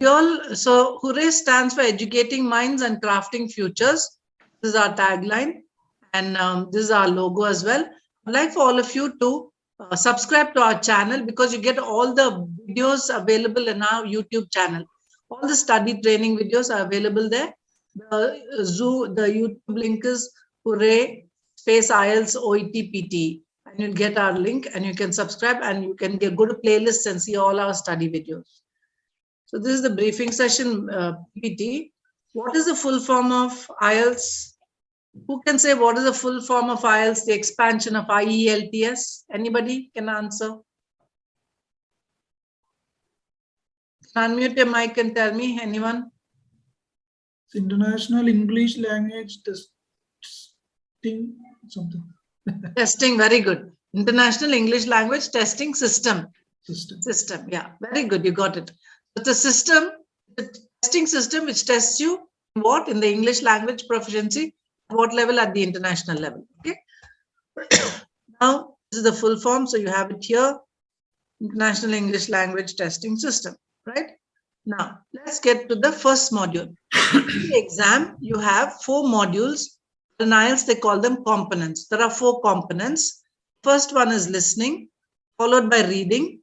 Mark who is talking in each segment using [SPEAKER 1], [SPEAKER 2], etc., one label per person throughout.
[SPEAKER 1] So Hooray stands for Educating Minds and Crafting Futures. This is our tagline, and this is our logo as well. I'd like for all of you to subscribe to our channel, because you get all the videos available in our YouTube channel. All the study training videos are available there. The YouTube link is Hooray space IELTS OET PT, and you'll get our link, and you can subscribe, and you can go to playlists and see all our study videos. So this is the briefing session PPT. What is the full form of IELTS? Who can say what is the full form of IELTS, the expansion of IELTS? Anybody can answer? Unmute your mic and tell me, anyone?
[SPEAKER 2] International English Language Testing something.
[SPEAKER 1] Testing, very good. International English Language Testing System. System, yeah, very good, you got it. It's a system, the testing system which tests you what in the English language proficiency, what level at the international level. Okay. Now this is the full form, so you have it here, International English Language Testing System, right? Now let's get to the first module. In the exam, you have 4 modules. In IELTS, they call them components. There are 4 components. First one is listening, followed by reading.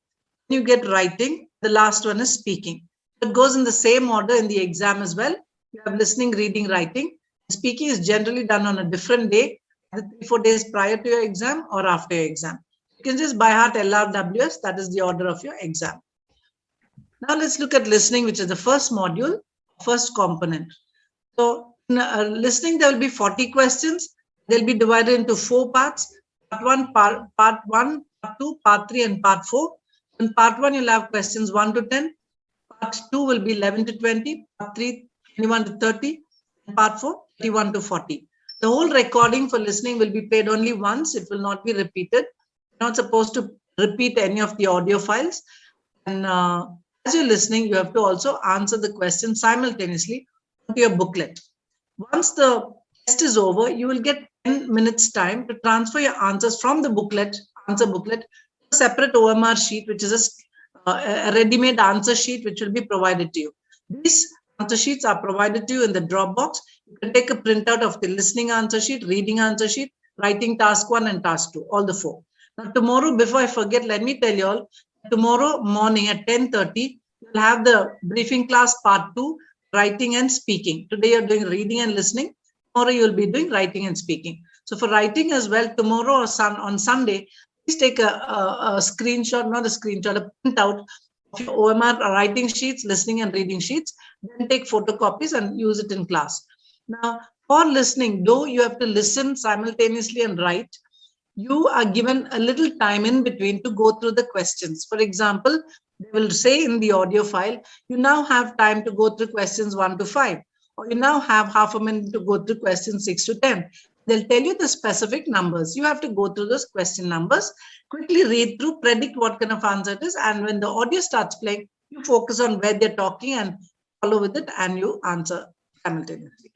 [SPEAKER 1] You get writing. The last one is speaking. It goes in the same order in the exam as well. You have listening, reading, writing. Speaking is generally done on a different day, 3-4 days prior to your exam or after your exam. You can just by heart LRWS. That is the order of your exam. Now let's look at listening, which is the first module, first component. So in listening, there will be 40 questions. They'll be divided into 4 parts. Part 1, part 2, part 3, and part 4. In part 1, you'll have questions 1 to 10. Part 2 will be 11 to 20. Part 3, 21 to 30. And part 4, 31 to 40. The whole recording for listening will be played only once. It will not be repeated. You're not supposed to repeat any of the audio files. And as you're listening, you have to also answer the question simultaneously to your booklet. Once the test is over, you will get 10 minutes time to transfer your answers from the booklet, answer booklet, separate OMR sheet, which is a ready-made answer sheet, which will be provided to you. These answer sheets are provided to you in the Dropbox. You can take a printout of the listening answer sheet, reading answer sheet, writing task 1 and task 2, all the 4. Now tomorrow, before I forget, let me tell you all, tomorrow morning at 10:30, you'll have the briefing class part 2, writing and speaking. Today you're doing reading and listening. Tomorrow you'll be doing writing and speaking. So for writing as well, tomorrow or on Sunday, please take a screenshot, not a screenshot, a printout of your OMR writing sheets, listening and reading sheets. Then take photocopies and use it in class. Now, for listening, though you have to listen simultaneously and write, you are given a little time in between to go through the questions. For example, they will say in the audio file, you now have time to go through questions 1 to 5, or you now have half a minute to go through questions 6 to 10. They'll tell you the specific numbers. You have to go through those question numbers, quickly read through, predict what kind of answer it is. And when the audio starts playing, you focus on where they're talking and follow with it, and you answer simultaneously.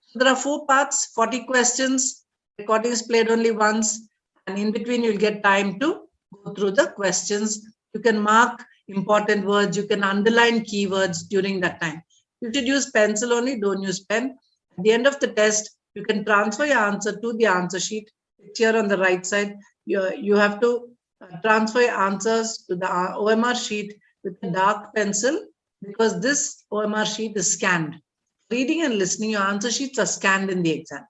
[SPEAKER 1] So there are 4 parts, 40 questions. Recording is played only once. And in between, you'll get time to go through the questions. You can mark important words. You can underline keywords during that time. You should use pencil only. Don't use pen. At the end of the test, you can transfer your answer to the answer sheet. It's here on the right side. You have to transfer your answers to the OMR sheet with a dark pencil, because this OMR sheet is scanned. Reading and listening, your answer sheets are scanned in the exam.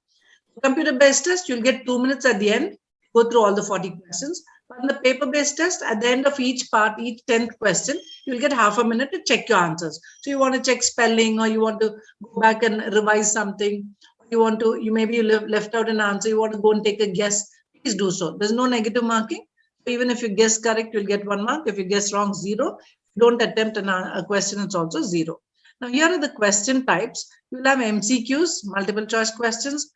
[SPEAKER 1] Computer-based test, you'll get 2 minutes at the end, go through all the 40 questions. But in the paper-based test, at the end of each part, each 10th question, you'll get half a minute to check your answers. So you want to check spelling, or you want to go back and revise something. You maybe you left out an answer, you want to go and take a guess, please do so. There's no negative marking. Even if you guess correct, you'll get 1 mark. If you guess wrong, 0. Don't attempt a question, it's also 0. Now here are the question types. You'll have MCQs, multiple choice questions,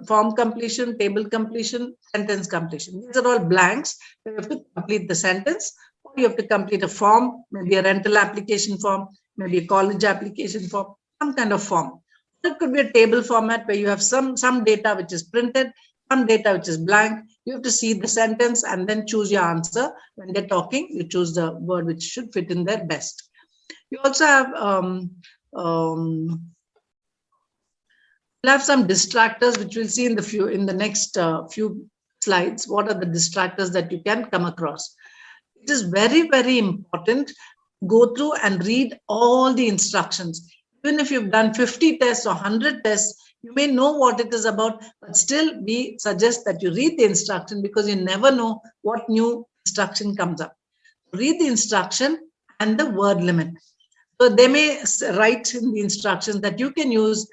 [SPEAKER 1] form completion, table completion, sentence completion. These are all blanks. You have to complete the sentence, or you have to complete a form, maybe a rental application form, maybe a college application form, some kind of form. It could be a table format where you have some data which is printed, some data which is blank. You have to see the sentence and then choose your answer. When they're talking, you choose the word which should fit in there best. You also have we'll have some distractors, which we'll see in the next few slides. What are the distractors that you can come across? It is very, very important to go through and read all the instructions. Even if you've done 50 tests or 100 tests, you may know what it is about, but still we suggest that you read the instruction, because you never know what new instruction comes up. Read the instruction and the word limit. So they may write in the instructions that you can use,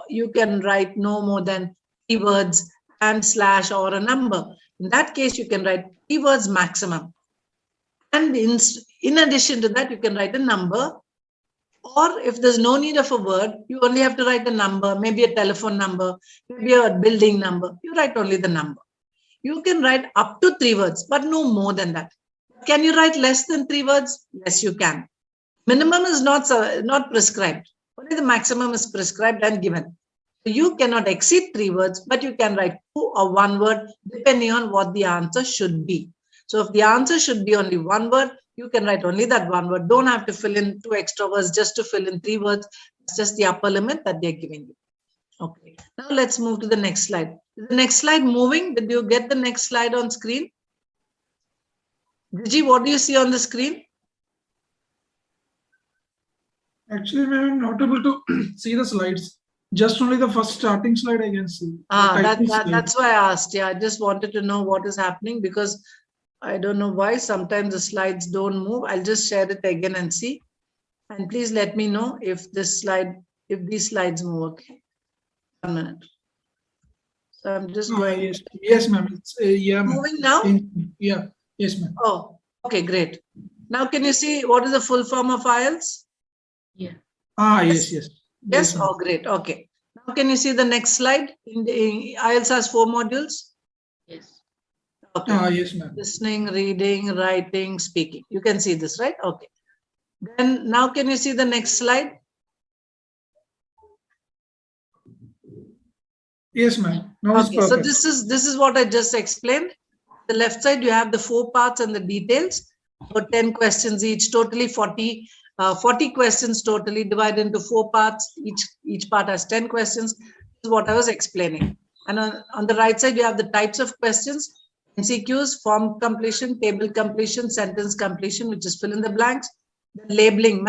[SPEAKER 1] you can write no more than 3 words and slash or a number. In that case, you can write 3 words maximum. And in addition to that, you can write a number. Or if there's no need of a word, you only have to write a number, maybe a telephone number, maybe a building number. You write only the number. You can write up to 3 words, but no more than that. Can you write less than 3 words? Yes, you can. Minimum is not prescribed. Only the maximum is prescribed and given. So you cannot exceed 3 words, but you can write 2 or 1 word depending on what the answer should be. So if the answer should be only 1 word, you can write only that 1 word. Don't have to fill in 2 extra words just to fill in 3 words. It's just the upper limit that they're giving you. Okay. Now let's move to the next slide. Is the next slide moving? Did you get the next slide on screen? Gigi, what do you see on the screen?
[SPEAKER 2] Actually, I'm not able to see the slides. Just only the first starting slide I can see.
[SPEAKER 1] That's why I asked. Yeah, I just wanted to know what is happening, because I don't know why sometimes the slides don't move. I'll just share it again and see. And please let me know if these slides move. Okay. 1 minute. So I'm just going.
[SPEAKER 2] Yes, ma'am. Yeah,
[SPEAKER 1] moving now?
[SPEAKER 2] Yeah. Yes, ma'am.
[SPEAKER 1] Oh, okay, great. Now can you see what is the full form of IELTS?
[SPEAKER 3] Yeah.
[SPEAKER 2] Yes.
[SPEAKER 1] Yes. Oh, great. Okay. Now can you see the next slide? IELTS has 4 modules.
[SPEAKER 3] Yes.
[SPEAKER 1] Okay.
[SPEAKER 2] Yes, ma'am.
[SPEAKER 1] Listening, reading, writing, speaking. You can see this, right? Okay. Then now can you see the next slide?
[SPEAKER 2] Yes, ma'am. Now it's
[SPEAKER 1] Okay. So
[SPEAKER 2] perfect.
[SPEAKER 1] this is what I just explained. The left side, you have the 4 parts and the details. So 10 questions each, totally 40 questions totally, divided into 4 parts. Each part has 10 questions. This is what I was explaining. And on the right side, you have the types of questions: MCQs, form completion, table completion, sentence completion, which is fill in the blanks, the labeling,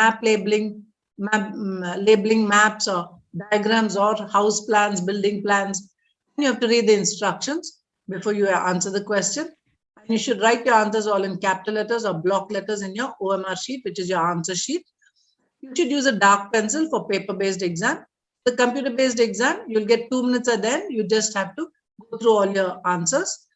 [SPEAKER 1] labeling maps or diagrams or house plans, building plans. And you have to read the instructions before you answer the question. And you should write your answers all in capital letters or block letters in your OMR sheet, which is your answer sheet. You should use a dark pencil for paper-based exam. The computer-based exam, you'll get 2 minutes and then you just have to go through all your answers,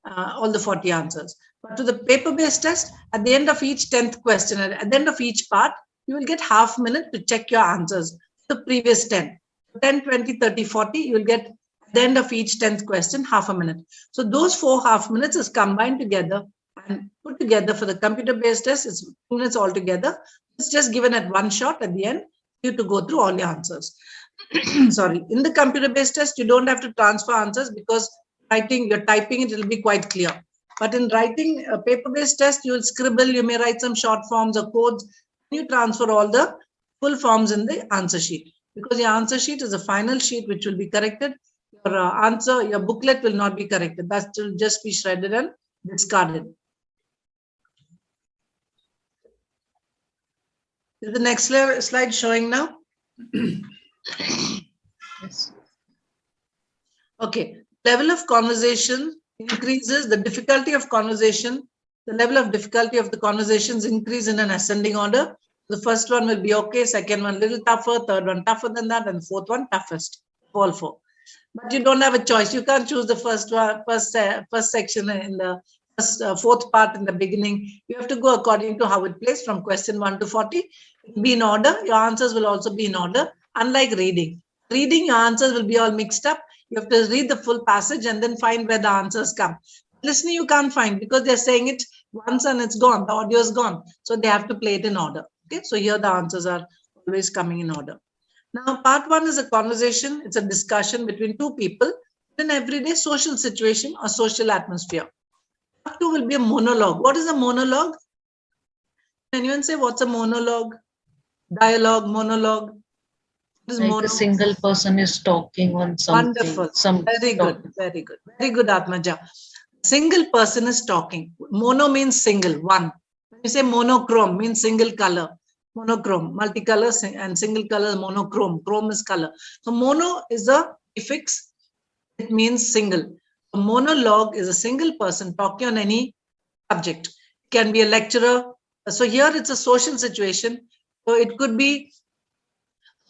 [SPEAKER 1] all the 40 answers. But to the paper-based test, at the end of each 10th question, at the end of each part, you will get half minute to check your answers, the previous 10. 10, 20, 30, 40, you will get at the end of each 10th question, half a minute. So those 4 half minutes is combined together and put together for the computer-based test. It's 2 minutes altogether. It's just given at one shot at the end, you to go through all your answers. Sorry. In the computer-based test, you don't have to transfer answers, because you're typing it will be quite clear. But in writing a paper-based test, you will scribble, you may write some short forms or codes. You transfer all the full forms in the answer sheet, because your answer sheet is a final sheet which will be corrected. Your booklet will not be corrected. That will just be shredded and discarded. Is the next slide showing now?
[SPEAKER 3] Yes.
[SPEAKER 1] Okay. Level of conversation increases, the difficulty of conversation, the level of difficulty of the conversations increase in an ascending order. The first one will be okay, second one a little tougher, third one tougher than that, and fourth one toughest, all 4. But you don't have a choice. You can't choose the first section in the fourth part in the beginning. You have to go according to how it plays from question 1 to 40. It will be in order. Your answers will also be in order. Unlike reading. Reading, your answers will be all mixed up. You have to read the full passage and then find where the answers come. Listening, you can't find, because they're saying it once and it's gone. The audio is gone. So they have to play it in order. Okay. So here the answers are always coming in order. Now, part 1 is a conversation. It's a discussion between 2 people in an everyday social situation or social atmosphere. Part 2 will be a monologue. What is a monologue? Can anyone say what's a monologue? Dialogue, monologue. What is
[SPEAKER 3] Like
[SPEAKER 1] mono?
[SPEAKER 3] a single person is talking on something.
[SPEAKER 1] Wonderful. Very good. Very good. Very good, Atmaja. Single person is talking. Mono means single, one. When you say monochrome, means single color. Monochrome, multicolor and single color is monochrome. Chrome is color. So mono is a prefix. It means single. A monologue is a single person talking on any subject. It can be a lecturer. So here it's a social situation. So it could be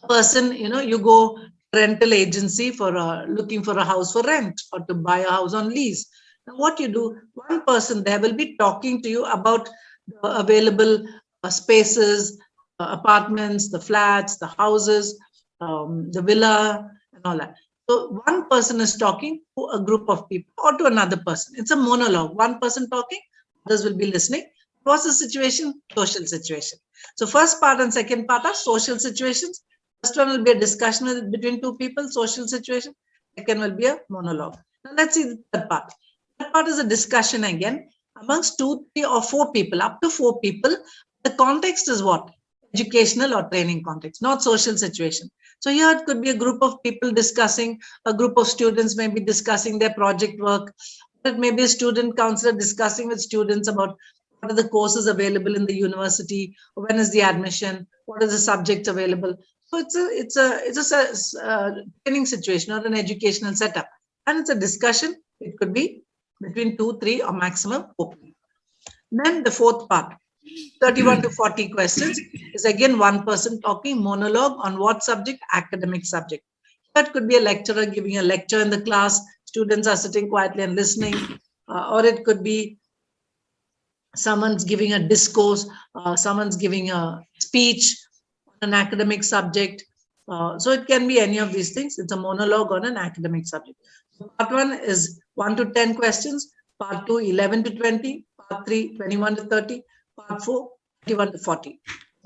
[SPEAKER 1] a person, you go rental agency for looking for a house for rent or to buy a house on lease. Now what you do, one person there will be talking to you about the available spaces, apartments, the flats, the houses, the villa and all that. So one person is talking to a group of people or to another person. It's a monologue. One person talking, others will be listening. What's the situation? Social situation. So first part and second part are social situations. First one will be a discussion between two people, social situation. Second will be a monologue. Now let's see the third part. Third part is a discussion again amongst 2, 3 or 4 people, up to 4 people. The context is what? Educational or training context, not social situation. So here it could be a group of people discussing, a group of students may be discussing their project work. It may be a student counselor discussing with students about what are the courses available in the university, when is the admission, what are the subjects available. So it's a training situation or an educational setup, and it's a discussion. It could be between 2, 3 or maximum 4 people. Then the fourth part, 31 to 40 questions, is again one person talking, monologue on what subject? Academic subject. That could be a lecturer giving a lecture in the class. Students are sitting quietly and listening, or it could be someone's giving a discourse, someone's giving a speech on an academic subject. So it can be any of these things. It's a monologue on an academic subject. So part 1 is 1 to 10 questions. Part 2, 11 to 20. Part 3, 21 to 30. Part 4, 21 to 40.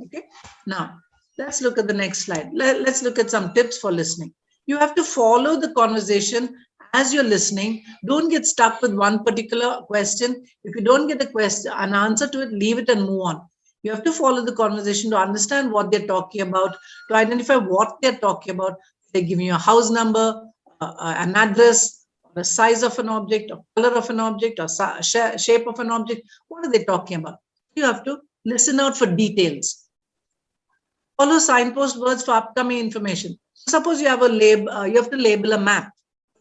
[SPEAKER 1] Okay. Now, let's look at the next slide. Let's look at some tips for listening. You have to follow the conversation as you're listening. Don't get stuck with one particular question. If you don't get an answer to it, leave it and move on. You have to follow the conversation to understand what they're talking about, to identify what they're talking about. They're giving you a house number, an address, the size of an object, or color of an object, or shape of an object. What are they talking about? You have to listen out for details. Follow signpost words for upcoming information. Suppose you have a label, you have to label a map.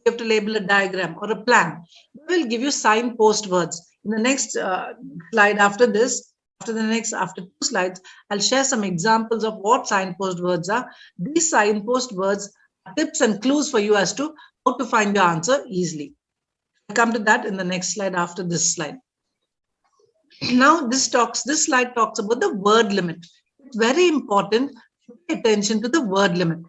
[SPEAKER 1] You have to label a diagram or a plan. They will give you signpost words. In the next slide after this, after 2 slides, I'll share some examples of what signpost words are. These signpost words are tips and clues for you as to how to find your answer easily. I'll come to that in the next slide after this slide. Now this slide talks about the word limit. It's very important to pay attention to the word limit,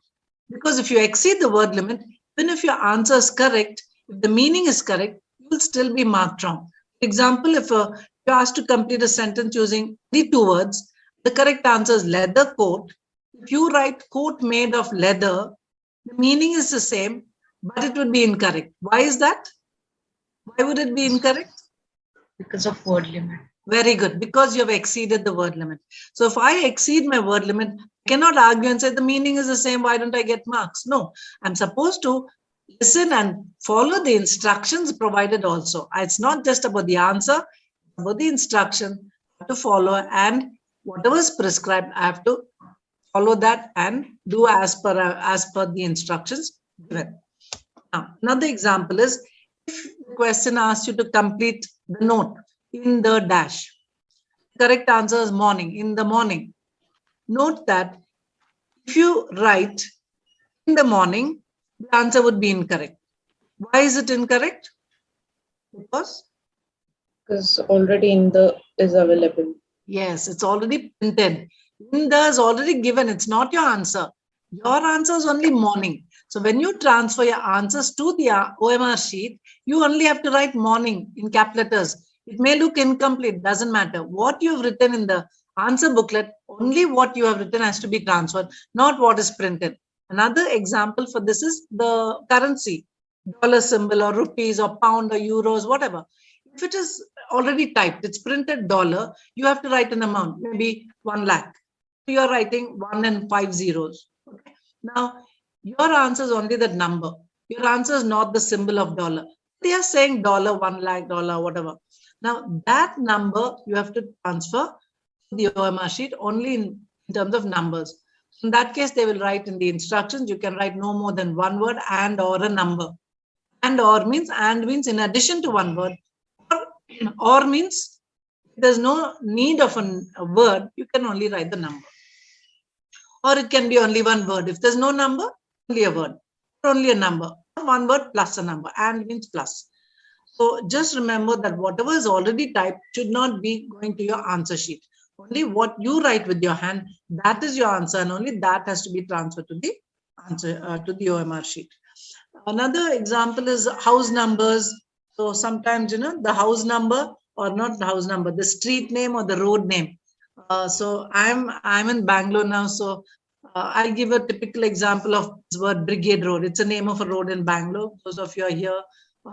[SPEAKER 1] because if you exceed the word limit, even if your answer is correct, if the meaning is correct, you will still be marked wrong. For example, if you're asked to complete a sentence using only 2 words, the correct answer is leather coat. If you write coat made of leather, the meaning is the same, but it would be incorrect. Why is that? Why would it be incorrect?
[SPEAKER 3] Because of word limit.
[SPEAKER 1] Very good, because you have exceeded the word limit. So if I exceed my word limit, I cannot argue and say the meaning is the same, why don't I get marks? No, I'm supposed to listen and follow the instructions provided also. It's not just about the answer, it's about the instruction to follow, and whatever is prescribed, I have to follow that and do as per the instructions given. Now, another example is, if the question asks you to complete the note in the dash, correct answer is morning, in the morning. Note that if you write in the morning, the answer would be incorrect. Why is it incorrect?
[SPEAKER 4] Because already in the is available.
[SPEAKER 1] Yes, it's already printed. In the is already given. It's not your answer. Your answer is only morning. So when you transfer your answers to the OMR sheet, you only have to write morning in cap letters. It may look incomplete, doesn't matter. What you have written in the answer booklet, only what you have written has to be transferred, not what is printed. Another example for this is the currency, dollar symbol or rupees or pound or euros, whatever. If it is already typed, it's printed dollar, you have to write an amount, maybe 1 lakh. you're writing 1 and 5 zeros. Okay. Now, your answer is only that number. Your answer is not the symbol of dollar. They are saying dollar, 1 lakh, dollar, whatever. Now, that number you have to transfer to the OMR sheet only in terms of numbers. In that case, they will write in the instructions, you can write no more than one word and or a number. And means in addition to one word, or means there's no need of a word, you can only write the number. Or it can be only one word. If there's no number, only a word, or only a number, one word plus a number, and means plus. So just remember that whatever is already typed should not be going to your answer sheet. Only what you write with your hand, that is your answer, and only that has to be transferred to the answer to the OMR sheet. Another example is house numbers. So sometimes, the house number, or not the house number, the street name or the road name. So I'm in Bangalore now. So I'll give a typical example of this word Brigade Road. It's a name of a road in Bangalore. Those of you are here,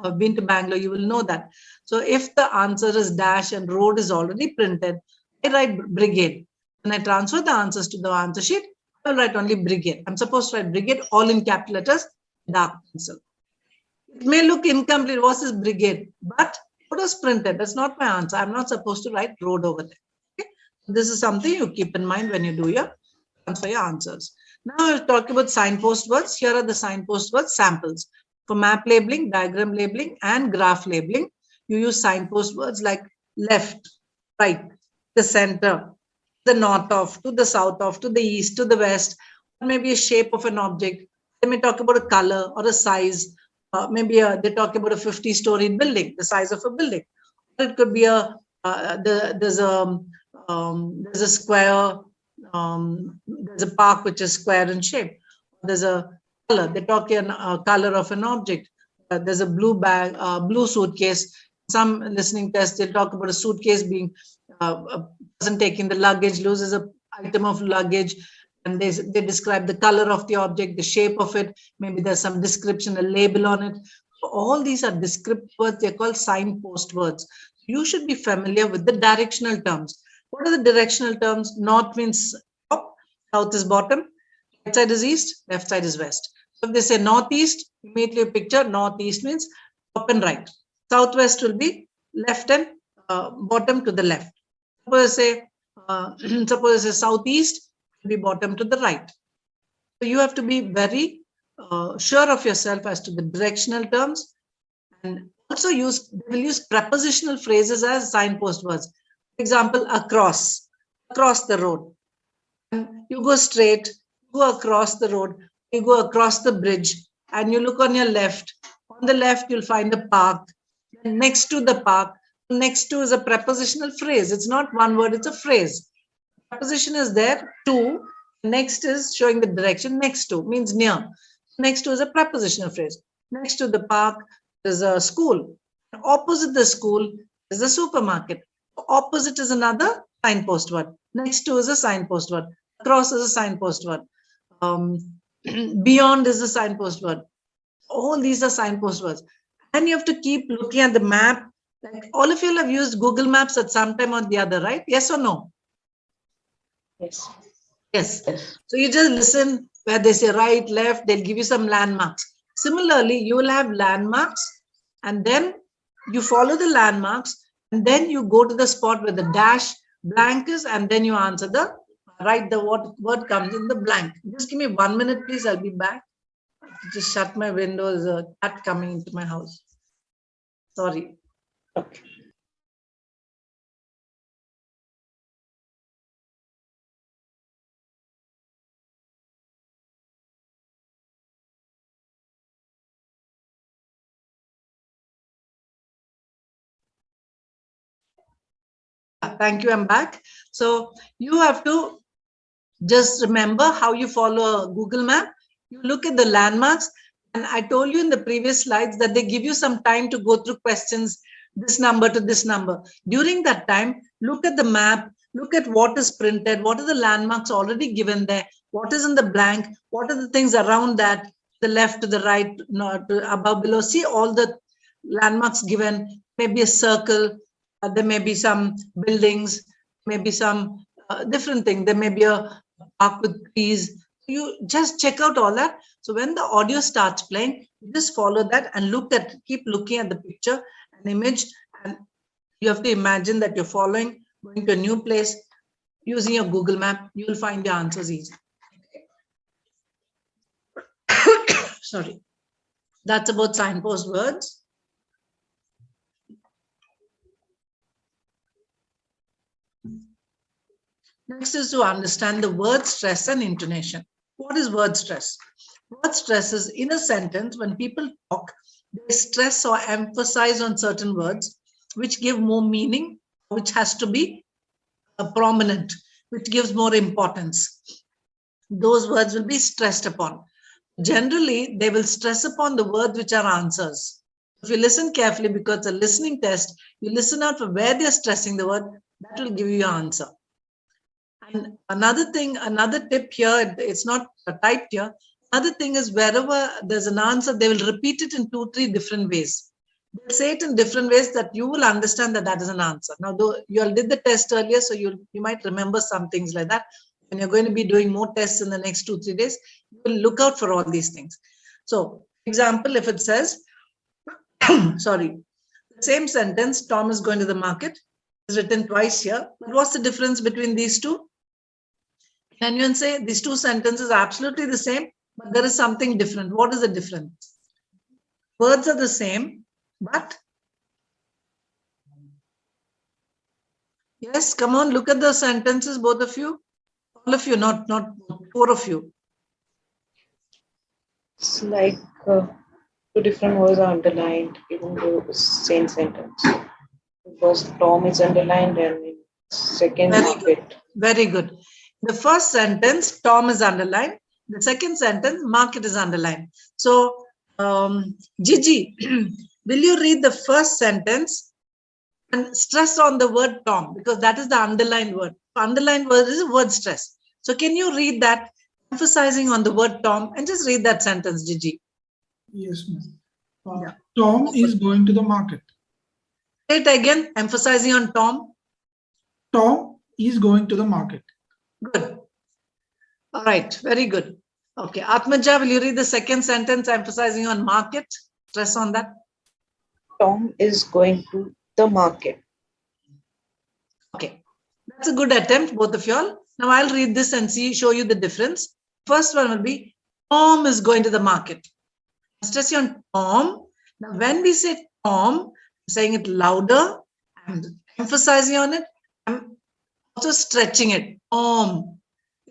[SPEAKER 1] have been to Bangalore, you will know that. So if the answer is dash and road is already printed, I write Brigade. When I transfer the answers to the answer sheet, I will write only Brigade. I'm supposed to write Brigade all in capital letters, dark pencil. It may look incomplete. What is Brigade? But what is printed? That's not my answer. I'm not supposed to write road over there. Okay? This is something you keep in mind when you do your transfer your answers. Now I'll talk about signpost words. Here are the signpost words samples. For map labeling, diagram labeling, and graph labeling, you use signpost words like left, right, the center, the north of, to the south of, to the east, to the west, or maybe a shape of an object. They may talk about a color or a size. Maybe they talk about a 50-story building, the size of a building. Or it could be there's a square, there's a park which is square in shape. There's a color. They talk in color of an object. There's a blue bag, blue suitcase. Some listening tests, they'll talk about a suitcase being a person taking the luggage, loses an item of luggage, and they describe the color of the object, the shape of it. Maybe there's some description, a label on it. So all these are descriptive words. They're called signpost words. You should be familiar with the directional terms. What are the directional terms? North means top, south is bottom, right side is east, left side is west. So if they say northeast, immediately picture northeast means top and right. Southwest will be left and bottom to the left. Suppose I say southeast will be bottom to the right. So you have to be very sure of yourself as to the directional terms, and also they will use prepositional phrases as signpost words. For example, across the road. And you go straight, go across the road, you go across the bridge, and you look on your left. On the left, you'll find a park. And next to the park, next to is a prepositional phrase. It's not one word, it's a phrase. Preposition is there, to. Next is showing the direction. Next to means near. Next to is a prepositional phrase. Next to the park is a school. Opposite the school is a supermarket. Opposite is another signpost word. Next to is a signpost word. Across is a signpost word. Beyond is a signpost word. All these are signpost words. And you have to keep looking at the map. Like all of you have used Google Maps at some time or the other, right? Yes or no?
[SPEAKER 3] Yes.
[SPEAKER 1] Yes. So you just listen where they say right, left, they'll give you some landmarks. Similarly, you will have landmarks, and then you follow the landmarks, and then you go to the spot where the dash blank is, and then you answer write the word comes in the blank. Just give me 1 minute, please. I'll be back. Just shut my window. There's a cat coming into my house. Sorry.
[SPEAKER 3] Okay.
[SPEAKER 1] Thank you. I'm back. So you have to just remember how you follow a Google map. You look at the landmarks. And I told you in the previous slides that they give you some time to go through questions, this number to this number. During that time, look at the map, look at what is printed, what are the landmarks already given there, what is in the blank, what are the things around that, the left to the right, to above, below. See all the landmarks given, maybe a circle, there may be some buildings, maybe some different thing. There may be a park with trees. You just check out all that. So when the audio starts playing, you just follow that and keep looking at the picture and image, and you have to imagine that you're going to a new place using your Google map. You will find your answers easy. Sorry. That's about signpost words. Next is to understand the word stress and intonation. What is word stress? Word stress is in a sentence when people talk, they stress or emphasize on certain words which give more meaning, which has to be prominent, which gives more importance. Those words will be stressed upon. Generally, they will stress upon the words which are answers. If you listen carefully, because it's a listening test, you listen out for where they're stressing the word, that will give you your answer. And another thing, another tip here, it's not typed here. Another thing is wherever there's an answer, they will repeat it in 2-3 different ways. They'll say it in different ways that you will understand that that is an answer. Now, though you all did the test earlier, so you might remember some things like that. When you're going to be doing more tests in the next 2-3 days, you will look out for all these things. So, example, if it says, sorry, the same sentence, Tom is going to the market, is written twice here. But what's the difference between these two? Can you say these two sentences are absolutely the same, but there is something different? What is the difference? Words are the same, but yes, come on, look at the sentences, both of you. All of you, not 4 of you.
[SPEAKER 4] It's like 2 different words are underlined even though it's same sentence. First Tom is underlined and in second market.
[SPEAKER 1] Very good. The first sentence, Tom is underlined. The second sentence, market is underlined. So, Gigi, will you read the first sentence and stress on the word Tom, because that is the underlined word. Underlined word is a word stress. So can you read that, emphasizing on the word Tom, and just read that sentence, Gigi?
[SPEAKER 2] Yes, ma'am. Tom is going to the market.
[SPEAKER 1] Say it again, emphasizing on Tom.
[SPEAKER 2] Tom is going to the market.
[SPEAKER 1] Good. All right, very good. Okay, Atmaja, will you read the second sentence, emphasizing on market? Stress on that.
[SPEAKER 4] Tom is going to the market.
[SPEAKER 1] Okay, that's a good attempt, both of y'all. Now I'll read this and show you the difference. First one will be, Tom is going to the market. Stress on Tom. Now when we say Tom, I'm saying it louder and emphasizing on it. I'm also stretching it. Tom.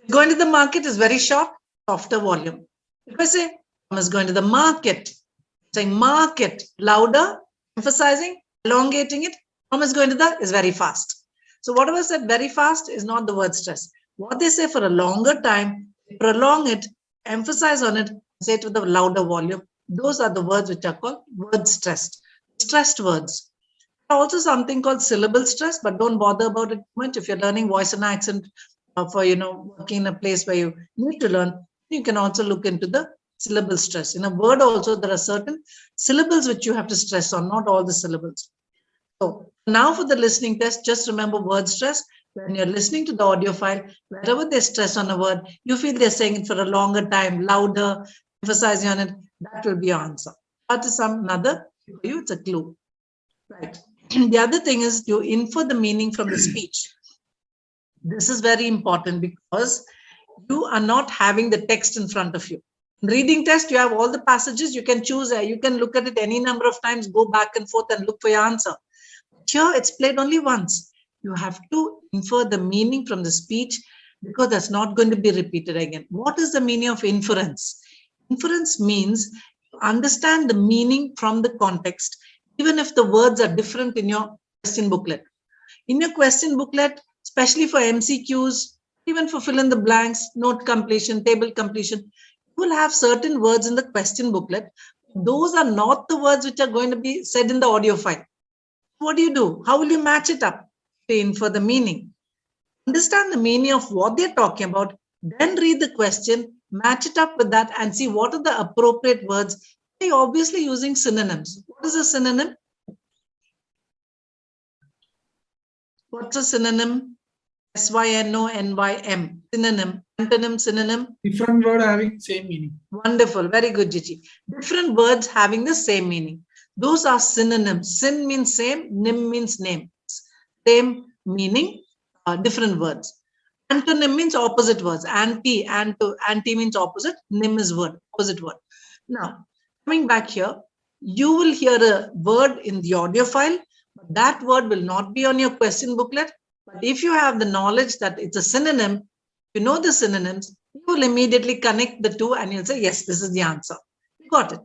[SPEAKER 1] Going to the market is very short, softer volume. If I say Tom is going to the market, saying market, louder, emphasizing, elongating it. Tom is going to the is very fast. So whatever said very fast is not the word stress. What they say for a longer time, prolong it, emphasize on it, say it with a louder volume. Those are the words which are called word stressed. Stressed words. Also something called syllable stress, but don't bother about it too much. If you're learning voice and accent for working in a place where you need to learn, you can also look into the syllable stress. In a word also, there are certain syllables which you have to stress on, not all the syllables. So now for the listening test, just remember word stress. When you're listening to the audio file, wherever they stress on a word, you feel they're saying it for a longer time, louder, emphasizing on it, that will be your answer. That is another for you, it's a clue. Right. The other thing is to infer the meaning from the speech. This is very important because you are not having the text in front of you. In reading test, you have all the passages, you can choose, you can look at it any number of times, go back and forth and look for your answer. Here, it's played only once. You have to infer the meaning from the speech because that's not going to be repeated again. What is the meaning of inference? Inference means you understand the meaning from the context, even if the words are different in your question booklet. In your question booklet, especially for MCQs, even for fill in the blanks, note completion, table completion, you will have certain words in the question booklet. Those are not the words which are going to be said in the audio file. What do? How will you match it up? To infer the meaning. Understand the meaning of what they're talking about, then read the question, match it up with that and see what are the appropriate words. They're obviously using synonyms. What is a synonym? What's a synonym? synonym, synonym, antonym, synonym.
[SPEAKER 2] Different word having same meaning.
[SPEAKER 1] Wonderful. Very good, Gigi. Different words having the same meaning. Those are synonyms. Syn means same, nym means name. Same meaning, different words. Antonym means opposite words. Anti means opposite. Nym is word, opposite word. Now, coming back here, you will hear a word in the audio file, but that word will not be on your question booklet. But if you have the knowledge that it's a synonym, you know the synonyms, you will immediately connect the two and you'll say, yes, this is the answer. You got it.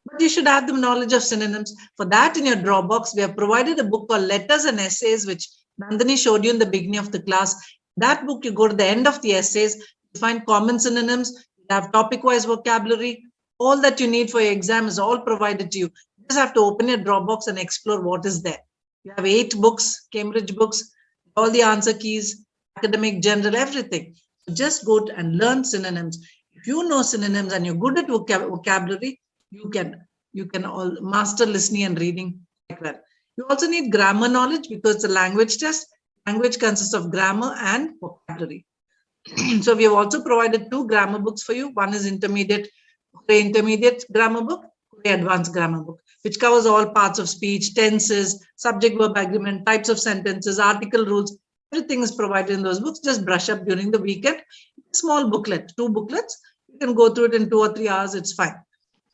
[SPEAKER 1] But you should have the knowledge of synonyms. For that, in your Dropbox, we have provided a book called Letters and Essays, which Nandini showed you in the beginning of the class. That book, you go to the end of the essays, you find common synonyms, you have topic-wise vocabulary. All that you need for your exam is all provided to you. You just have to open your Dropbox and explore what is there. You have 8 books, Cambridge books, all the answer keys, academic, general, everything. So just go and learn synonyms. If you know synonyms and you're good at vocabulary, you can all master listening and reading quite well. You also need grammar knowledge because it's a language test. Language consists of grammar and vocabulary. So we have also provided 2 grammar books for you. One is intermediate grammar book, advanced grammar book, which covers all parts of speech, tenses, subject verb agreement, types of sentences, article rules. Everything is provided in those books. Just brush up during the weekend. Small booklet, 2 booklets. You can go through it in 2 or 3 hours. It's fine.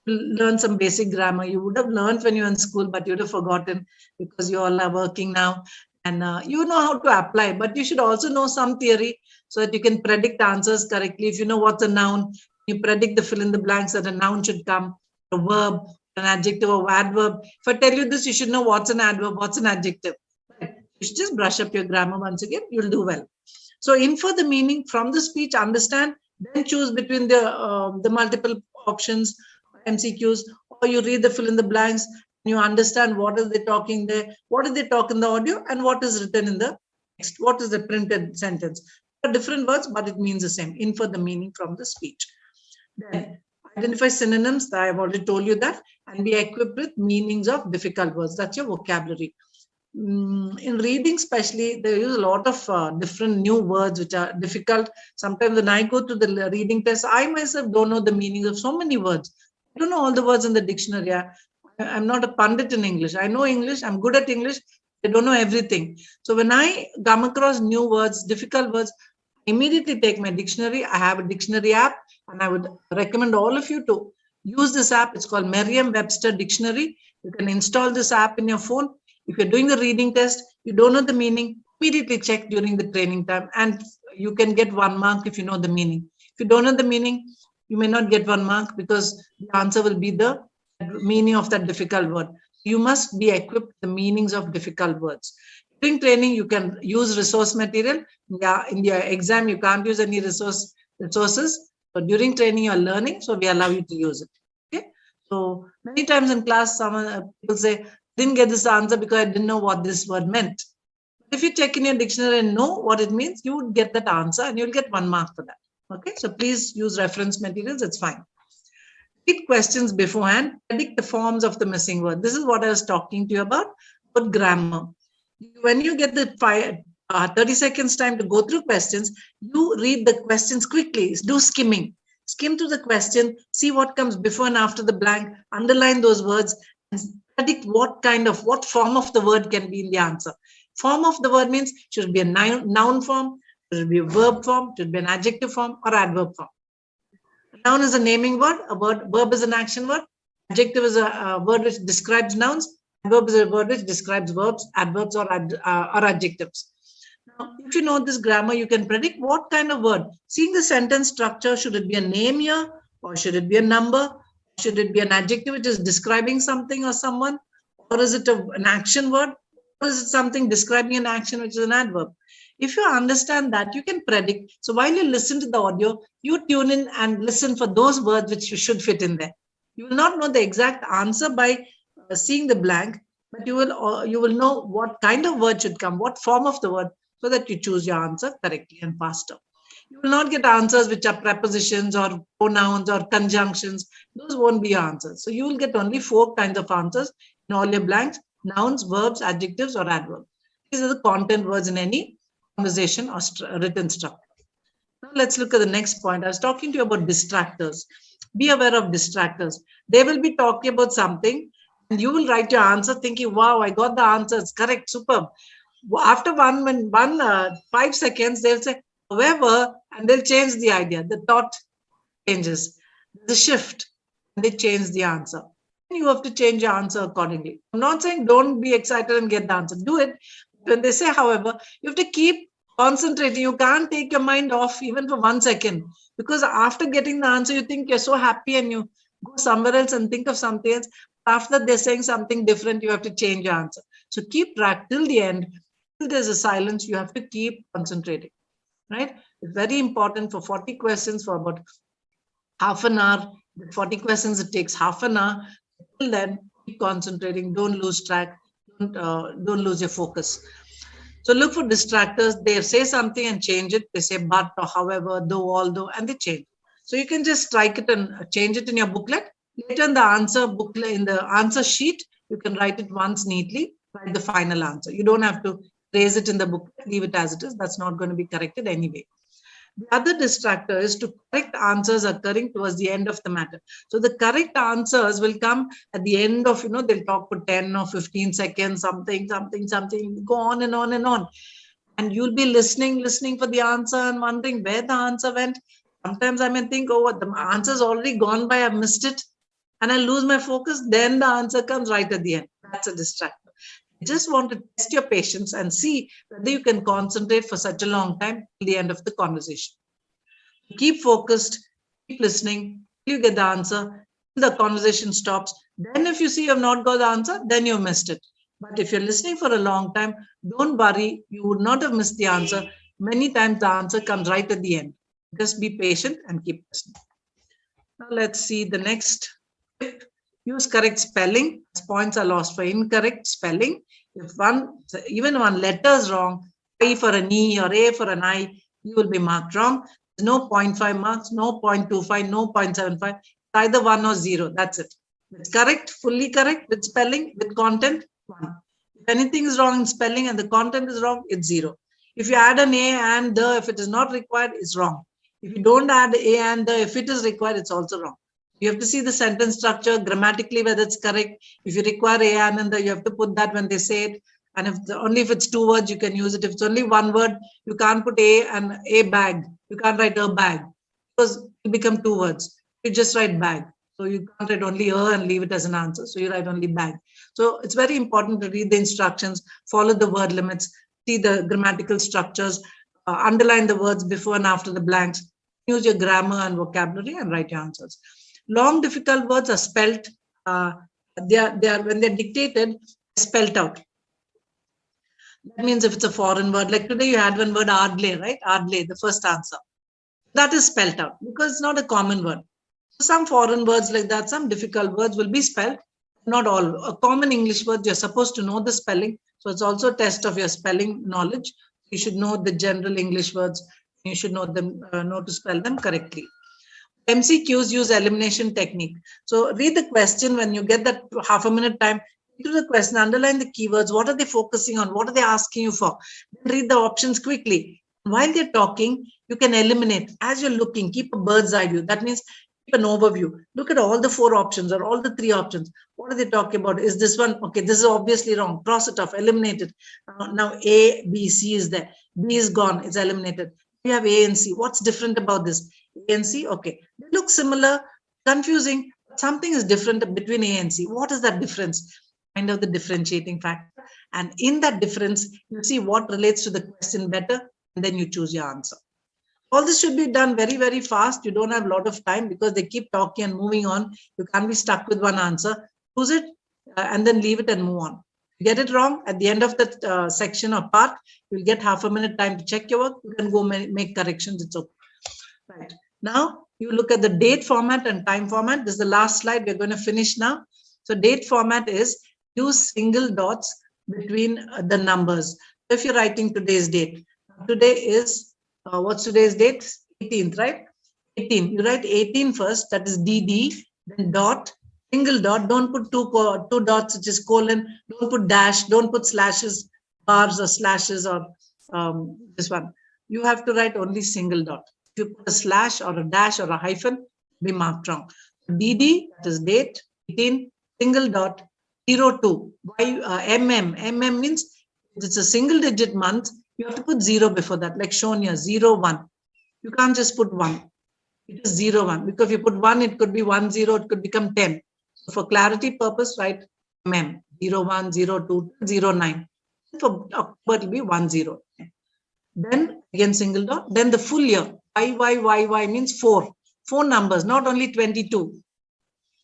[SPEAKER 1] Learn some basic grammar. You would have learned when you were in school, but you would have forgotten because you all are working now. And you know how to apply, but you should also know some theory so that you can predict answers correctly. If you know what's a noun, you predict the fill in the blanks that a noun should come, a verb, an adjective, or adverb. If I tell you this, you should know what's an adverb, what's an adjective. You should just brush up your grammar once again, you'll do well. So infer the meaning from the speech, understand, then choose between the multiple options, MCQs, or you read the fill in the blanks, you understand what is they talking there, what did they talk in the audio, and what is written in the text, what is the printed sentence. There are different words, but it means the same. Infer the meaning from the speech. Then identify synonyms, I have already told you that, and be equipped with meanings of difficult words. That's your vocabulary. In reading especially, they use a lot of different new words which are difficult. Sometimes when I go to the reading test, I myself don't know the meanings of so many words. I don't know all the words in the dictionary. I'm not a pundit in English. I know English. I'm good at English. I don't know everything. So when I come across new words, difficult words, I immediately take my dictionary. I have a dictionary app, and I would recommend all of you to use this app. It's called Merriam-Webster Dictionary. You can install this app in your phone. If you're doing the reading test, you don't know the meaning, immediately check during the training time, and you can get 1 mark if you know the meaning. If you don't know the meaning, you may not get 1 mark because the answer will be the meaning of that difficult word. You must be equipped with the meanings of difficult words. During training, you can use resource material. Yeah, in your exam, you can't use any resources. But during training, you are learning, so we allow you to use it. Okay. So many times in class, people say, didn't get this answer because I didn't know what this word meant. If you check in your dictionary and know what it means, you would get that answer and you'll get 1 mark for that. Okay, so please use reference materials, it's fine. Read questions beforehand, predict the forms of the missing word. This is what I was talking to you about grammar. When you get the 30 seconds time to go through questions, you read the questions quickly, do skimming. Skim through the question, see what comes before and after the blank, underline those words, and predict what form of the word can be in the answer. Form of the word means should be a noun form, should be a verb form, should be an adjective form, or adverb form. A noun is a naming word, verb is an action word, adjective is a word which describes nouns, adverb is a word which describes verbs, adverbs, or adjectives. Now, if you know this grammar, you can predict what kind of word. Seeing the sentence structure, should it be a name here, or should it be a number? Should it be an adjective which is describing something or someone? Or is it an action word? Or is it something describing an action which is an adverb? If you understand that, you can predict. So while you listen to the audio, you tune in and listen for those words which you should fit in there. You will not know the exact answer by seeing the blank, but you will know what kind of word should come, what form of the word, so that you choose your answer correctly and faster. You will not get answers which are prepositions or pronouns or conjunctions. Those won't be your answers. So you will get only 4 kinds of answers in all your blanks: nouns, verbs, adjectives, or adverbs. These are the content words in any conversation or written structure. Now let's look at the next point. I was talking to you about distractors. Be aware of distractors. They will be talking about something and you will write your answer thinking, wow, I got the answer. It's correct. Superb. After 5 seconds, they'll say, however, and they'll change the idea. The thought changes. There's a shift and they change the answer. And you have to change your answer accordingly. I'm not saying don't be excited and get the answer. Do it. When they say, however, you have to keep concentrating. You can't take your mind off even for 1 second, because after getting the answer, you think you're so happy and you go somewhere else and think of something else. After they're saying something different, you have to change your answer. So keep track till the end. Till there's a silence, you have to keep concentrating, right? It's very important. For 40 questions for about half an hour. 40 questions, it takes half an hour. Till then, keep concentrating. Don't lose track. Don't lose your focus. So look for distractors. They say something and change it. They say but or however, though, although, and they change. So you can just strike it and change it in your booklet. Later in the answer booklet, in the answer sheet, you can write it once neatly, write the final answer. You don't have to raise it in the booklet, leave it as it is. That's not going to be corrected anyway. The other distractor is to correct answers occurring towards the end of the matter. So the correct answers will come at the end of, they'll talk for 10 or 15 seconds, something, go on and on and on. And you'll be listening for the answer and wondering where the answer went. Sometimes I may think, oh, the answer's already gone by, I've missed it. And I lose my focus. Then the answer comes right at the end. That's a distractor. You just want to test your patience and see whether you can concentrate for such a long time till the end of the conversation. Keep focused, keep listening, till you get the answer, till the conversation stops. Then if you see you have not got the answer, then you've missed it. But if you're listening for a long time, don't worry, you would not have missed the answer. Many times the answer comes right at the end. Just be patient and keep listening. Now let's see the next tip. Use correct spelling. Points are lost for incorrect spelling. If even one letter is wrong, I for an E or A for an I, you will be marked wrong. No 0.5 marks, no 0.25, no 0.75, either 1 or 0. That's it. It's correct, fully correct with spelling, with content, 1. If anything is wrong in spelling and the content is wrong, it's 0. If you add an A and the, if it is not required, it's wrong. If you don't add A and the, if it is required, it's also wrong. You have to see the sentence structure grammatically whether it's correct. If you require A and the, you have to put that when they say it. And only if it's 2 words, you can use it. If it's only 1 word, you can't put A and a bag. You can't write a bag because it become 2 words. You just write bag. So you can't write only a and leave it as an answer. So you write only bag. So it's very important to read the instructions, follow the word limits, see the grammatical structures, underline the words before and after the blanks, use your grammar and vocabulary and write your answers. Long, difficult words are spelt. They are when they're dictated, spelt out. That means if it's a foreign word, like today you had one word, Ardley, right? Ardley, the first answer. That is spelt out because it's not a common word. So some foreign words like that, some difficult words will be spelled, not all. A common English word, you're supposed to know the spelling. So it's also a test of your spelling knowledge. You should know the general English words. You should know them, know to spell them correctly. MCQs use elimination technique. So read the question when you get that half a minute time. To the question, underline the keywords. What are they focusing on? What are they asking you for? Then read the options quickly. While they're talking, you can eliminate. As you're looking, keep a bird's eye view. That means keep an overview. Look at all the 4 options or all the 3 options. What are they talking about? Is this one? Okay, this is obviously wrong. Cross it off, eliminate it. Now A, B, C is there. B is gone. It's eliminated. You have A and C. What's different about this? A and C, okay. They look similar, confusing. Something is different between A and C. What is that difference? Find out the differentiating factor. And in that difference, you see what relates to the question better, and then you choose your answer. All this should be done very, very fast. You don't have a lot of time because they keep talking and moving on. You can't be stuck with one answer. Choose it and then leave it and move on. You get it wrong at the end of that section or part, you'll get half a minute time to check your work. You can go make corrections. It's okay. Right. Now, you look at the date format and time format. This is the last slide. We're going to finish now. So date format is use single dots between the numbers. If you're writing today's date, today is, what's today's date? 18th, right? 18. You write 18 first, that is DD, then dot, single dot. Don't put two dots, which is colon. Don't put dash. Don't put slashes, bars or slashes or this one. You have to write only single dot. If you put a slash or a dash or a hyphen, be marked wrong. DD, that is date, 18, single dot, 02. MM means if it's a single digit month, you have to put 0 before that, like shown here, 01. You can't just put 1. It is 01. Because if you put 1, it could be 10, it could become 10. So for clarity purpose, write MM, 01, 02, 09. For October, it will be 10. Then again single dot, then the full year. YYYY means 4. 4 numbers, not only 22.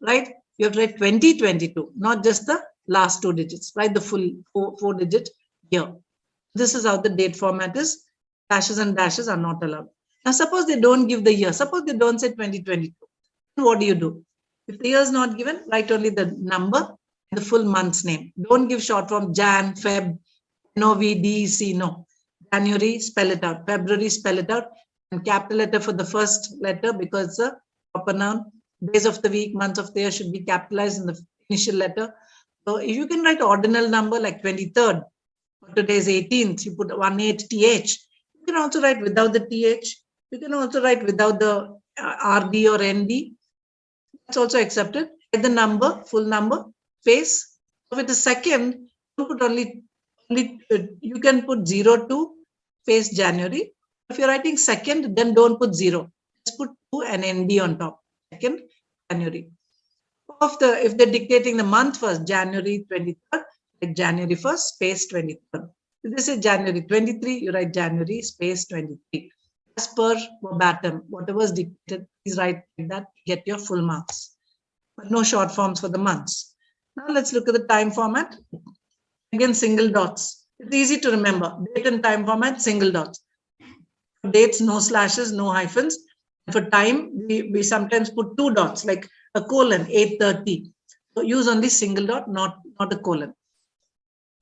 [SPEAKER 1] Right? You have to write 2022, not just the last 2 digits. Write the full 4 digit year. This is how the date format is. Dashes and dashes are not allowed. Now, suppose they don't give the year. Suppose they don't say 2022. What do? If the year is not given, write only the number and the full month's name. Don't give short form Jan, Feb, NOV, DEC. No. January, spell it out. February, spell it out. And capital letter for the first letter because it's a proper noun. Days of the week, months of the year should be capitalized in the initial letter. So if you can write ordinal number like 23rd, today is 18th, you put 18th. You can also write without the th. You can also write without the rd or nd. That's also accepted. Write the number, full number, space. So with the second, you put only you can put 02 space January. If you're writing second, then don't put 0. Just put 2 and nd on top. Second January. If they're dictating the month first, January 23rd, like January 1st, space 23rd. If they say January 23, you write January space 23. As per verbatim, whatever is dictated, please write like that, get your full marks. But no short forms for the months. Now let's look at the time format. Again, single dots. It's easy to remember. Date and time format, single dots. For dates, no slashes, no hyphens. For time, we sometimes put 2 dots, like a colon, 8:30. So use only single dot, not a colon.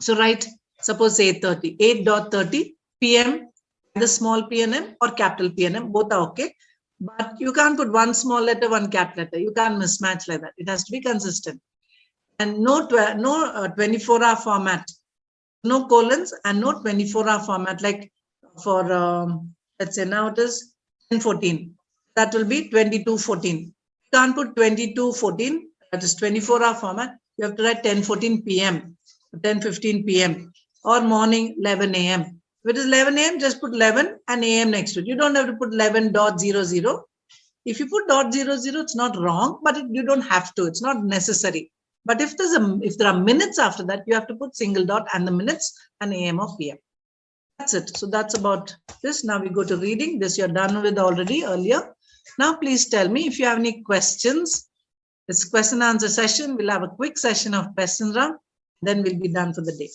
[SPEAKER 1] So write, suppose 8:30, 8:30 p.m. the small p and m or capital P and M, both are okay. But you can't put one small letter, one capital letter. You can't mismatch like that. It has to be consistent. And no 24-hour format. No colons and no 24-hour format. Like for, let's say now it is 10:14. That will be 22:14. You can't put 22:14. That is 24-hour format. You have to write 10:14 p.m. 10:15 p.m. or morning 11 a.m. If it is 11 a.m., just put 11 and a.m. next to it. You don't have to put 11.00. If you put .00, it's not wrong, but you don't have to. It's not necessary. But if there are minutes after that, you have to put single dot and the minutes and a.m. or p.m. That's it. So that's about this. Now we go to reading. This you're done with already earlier. Now please tell me if you have any questions. This question and answer session. We'll have a quick session of question round. Then we'll be done for the day.